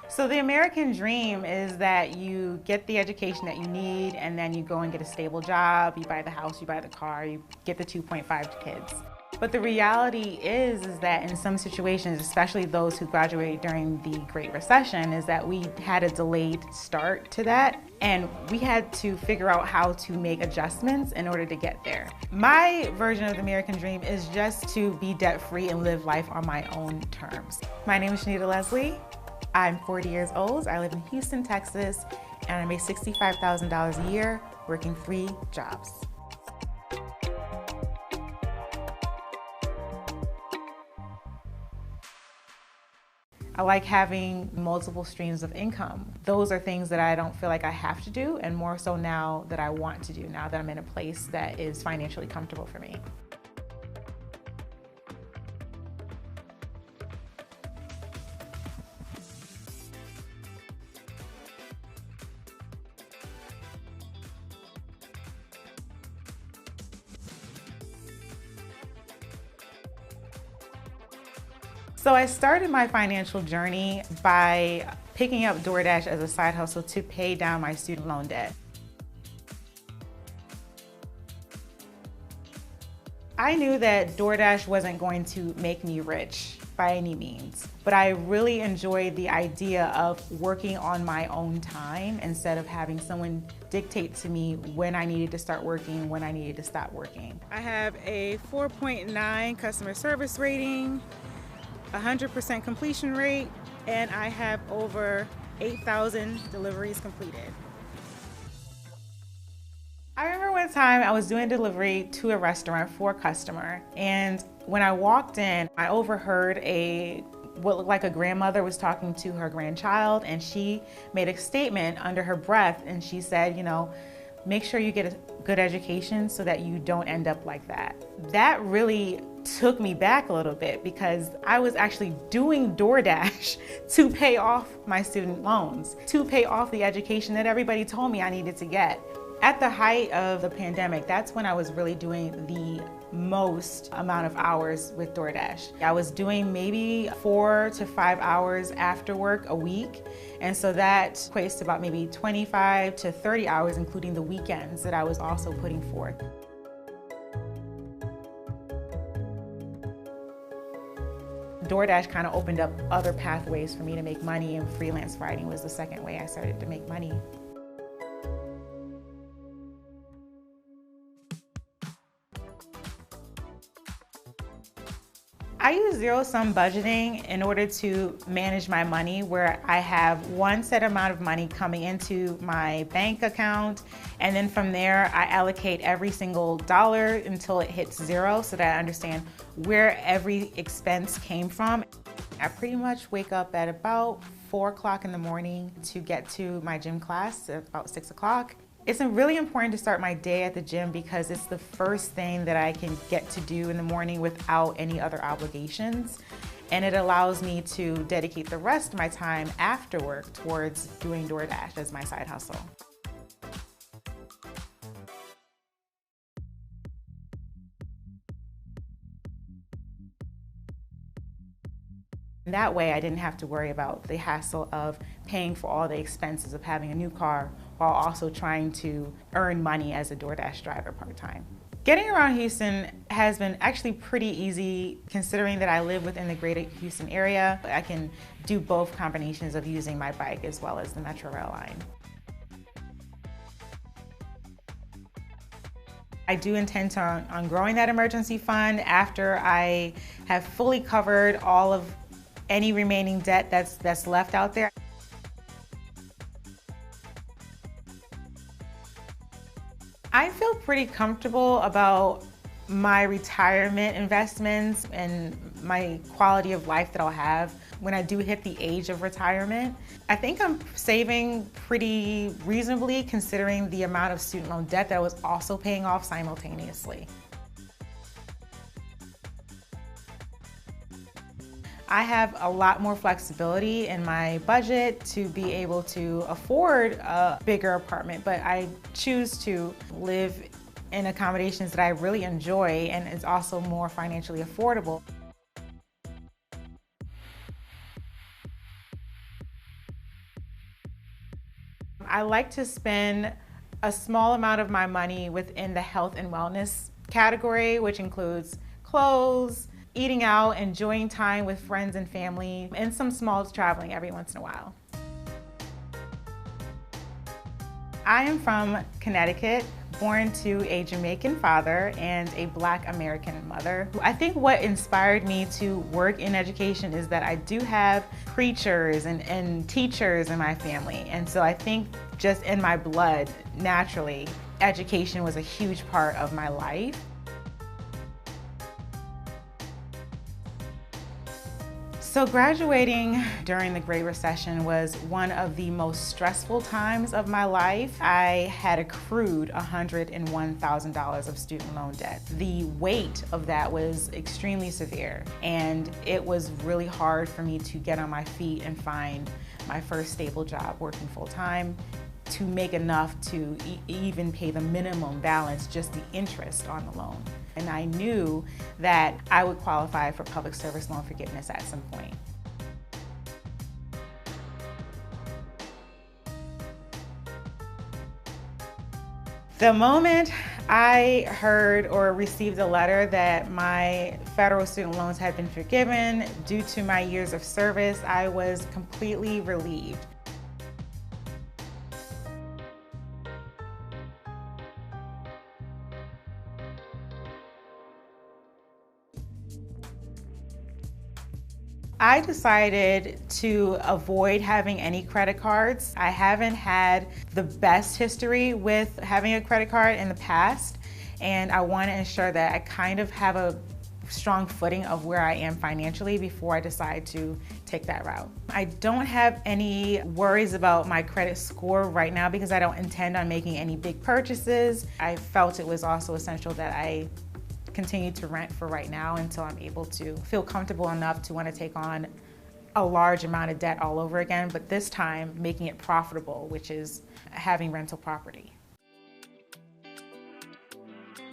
So the American dream is that you get the education that you need and then you go and get a stable job, you buy the house, you buy the car, you get the 2.5 kids. But the reality is that in some situations, especially those who graduated during the Great Recession, is that we had a delayed start to that and we had to figure out how to make adjustments in order to get there. My version of the American dream is just to be debt-free and live life on my own terms. My name is Shanita Leslie. I'm 40 years old, I live in Houston, Texas, and I make $65,000 a year working 3 jobs. I like having multiple streams of income. Those are things that I don't feel like I have to do, and more so now that I want to do, now that I'm in a place that is financially comfortable for me. So I started my financial journey by picking up DoorDash as a side hustle to pay down my student loan debt. I knew that DoorDash wasn't going to make me rich by any means, but I really enjoyed the idea of working on my own time instead of having someone dictate to me when I needed to start working, when I needed to stop working. I have a 4.9 customer service rating, 100% completion rate, and I have over 8,000 deliveries completed. I remember one time I was doing delivery to a restaurant for a customer, and when I walked in, I overheard what looked like a grandmother was talking to her grandchild, and she made a statement under her breath, and she said, make sure you get a good education so that you don't end up like that. That really took me back a little bit because I was actually doing DoorDash to pay off my student loans, to pay off the education that everybody told me I needed to get. At the height of the pandemic, that's when I was really doing the most amount of hours with DoorDash. I was doing maybe 4 to 5 hours after work a week. And so that equates to about maybe 25 to 30 hours, including the weekends that I was also putting forth. DoorDash kind of opened up other pathways for me to make money, and freelance writing was the second way I started to make money. I use zero-sum budgeting in order to manage my money, where I have one set amount of money coming into my bank account, and then from there I allocate every single dollar until it hits zero so that I understand where every expense came from. I pretty much wake up at about 4 o'clock in the morning to get to my gym class at about 6 o'clock. It's really important to start my day at the gym because it's the first thing that I can get to do in the morning without any other obligations. And it allows me to dedicate the rest of my time after work towards doing DoorDash as my side hustle. That way I didn't have to worry about the hassle of paying for all the expenses of having a new car while also trying to earn money as a DoorDash driver part-time. Getting around Houston has been actually pretty easy considering that I live within the greater Houston area. I can do both combinations of using my bike as well as the Metro Rail line. I do intend on growing that emergency fund after I have fully covered all of any remaining debt that's left out there. I feel pretty comfortable about my retirement investments and my quality of life that I'll have when I do hit the age of retirement. I think I'm saving pretty reasonably considering the amount of student loan debt that I was also paying off simultaneously. I have a lot more flexibility in my budget to be able to afford a bigger apartment, but I choose to live in accommodations that I really enjoy and is also more financially affordable. I like to spend a small amount of my money within the health and wellness category, which includes clothes, eating out, enjoying time with friends and family, and some small traveling every once in a while. I am from Connecticut, born to a Jamaican father and a Black American mother. I think what inspired me to work in education is that I do have preachers and teachers in my family. And so I think just in my blood, naturally, education was a huge part of my life. So graduating during the Great Recession was one of the most stressful times of my life. I had accrued $101,000 of student loan debt. The weight of that was extremely severe, and it was really hard for me to get on my feet and find my first stable job working full-time to make enough to even pay the minimum balance, just the interest on the loan. And I knew that I would qualify for public service loan forgiveness at some point. The moment I heard or received a letter that my federal student loans had been forgiven due to my years of service, I was completely relieved. I decided to avoid having any credit cards. I haven't had the best history with having a credit card in the past, and I want to ensure that I kind of have a strong footing of where I am financially before I decide to take that route. I don't have any worries about my credit score right now because I don't intend on making any big purchases. I felt it was also essential that I continue to rent for right now until I'm able to feel comfortable enough to want to take on a large amount of debt all over again, but this time making it profitable, which is having rental property.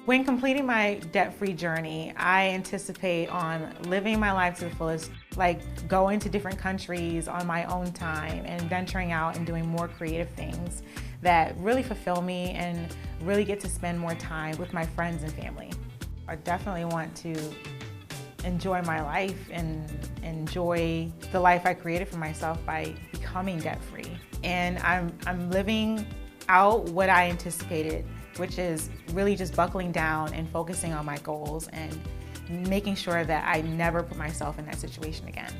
When completing my debt-free journey, I anticipate on living my life to the fullest, like going to different countries on my own time and venturing out and doing more creative things that really fulfill me and really get to spend more time with my friends and family. I definitely want to enjoy my life and enjoy the life I created for myself by becoming debt-free. And I'm living out what I anticipated, which is really just buckling down and focusing on my goals and making sure that I never put myself in that situation again.